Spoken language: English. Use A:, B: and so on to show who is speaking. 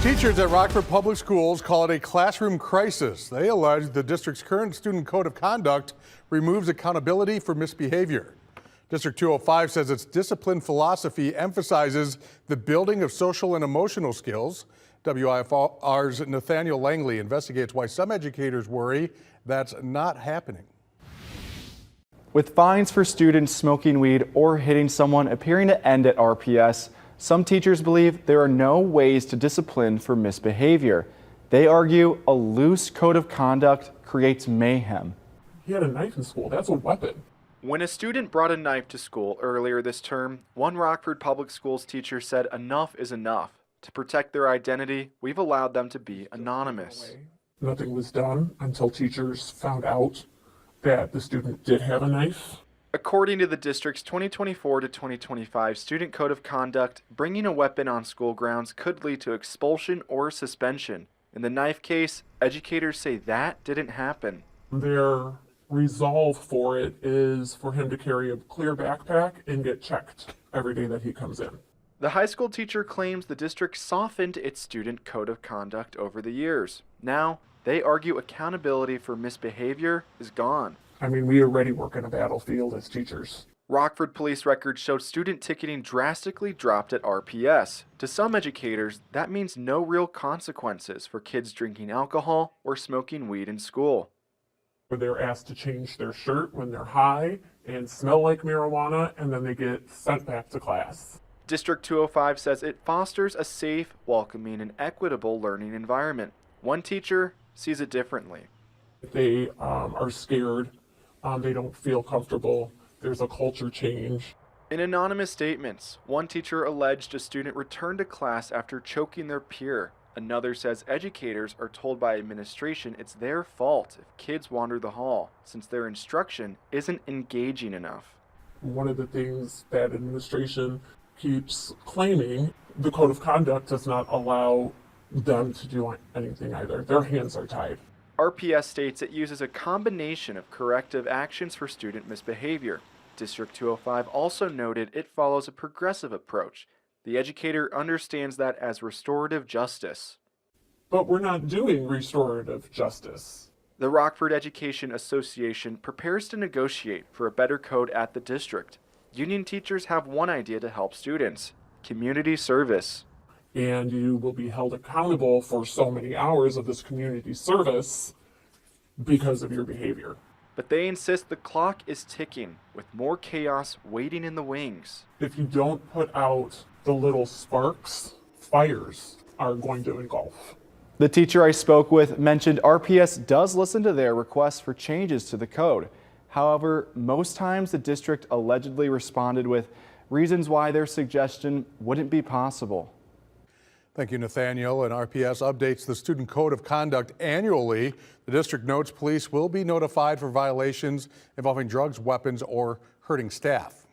A: Teachers at Rockford Public Schools call it a classroom crisis. They allege the district's current student code of conduct removes accountability for misbehavior. District 205 says its discipline philosophy emphasizes the building of social and emotional skills. WIFR's Nathaniel Langley investigates why some educators worry that's not happening.
B: With fines for students smoking weed or hitting someone appearing to end at RPS, some teachers believe there are no ways to discipline for misbehavior. They argue a loose code of conduct creates mayhem.
C: He had a knife in school. That's a weapon.
B: When a student brought a knife to school earlier this term, one Rockford Public Schools teacher said enough is enough. To protect their identity, we've allowed them to be anonymous.
C: Nothing was done until teachers found out that the student did have a knife.
B: According to the district's 2024 to 2025 Student Code of Conduct, bringing a weapon on school grounds could lead to expulsion or suspension. In the knife case, educators say that didn't happen.
C: Their resolve for it is for him to carry a clear backpack and get checked every day that he comes in.
B: The high school teacher claims the district softened its Student Code of Conduct over the years. Now, they argue accountability for misbehavior is gone.
C: I mean, we already work in a battlefield as teachers.
B: Rockford police records showed student ticketing drastically dropped at RPS. To some educators, that means no real consequences for kids drinking alcohol or smoking weed in school.
C: They're asked to change their shirt when they're high and smell like marijuana, and then they get sent back to class.
B: District 205 says it fosters a safe, welcoming, and equitable learning environment. One teacher sees it differently.
C: They are scared. They don't feel comfortable. There's a culture change.
B: In anonymous statements, one teacher alleged a student returned to class after choking their peer. Another says educators are told by administration it's their fault if kids wander the hall, since their instruction isn't engaging enough.
C: One of the things that administration keeps claiming, the code of conduct does not allow them to do anything either. Their hands are tied.
B: RPS states it uses a combination of corrective actions for student misbehavior. District 205 also noted it follows a progressive approach. The educator understands that as restorative justice.
C: But we're not doing restorative justice.
B: The Rockford Education Association prepares to negotiate for a better code at the district. Union teachers have one idea to help students: community service.
C: And you will be held accountable for so many hours of this community service because of your behavior.
B: But they insist the clock is ticking, with more chaos waiting in the wings.
C: If you don't put out the little sparks, fires are going to engulf.
B: The teacher I spoke with mentioned RPS does listen to their requests for changes to the code. However, most times the district allegedly responded with reasons why their suggestion wouldn't be possible.
A: Thank you, Nathaniel. And RPS updates the Student Code of Conduct annually. The district notes police will be notified for violations involving drugs, weapons, or hurting staff.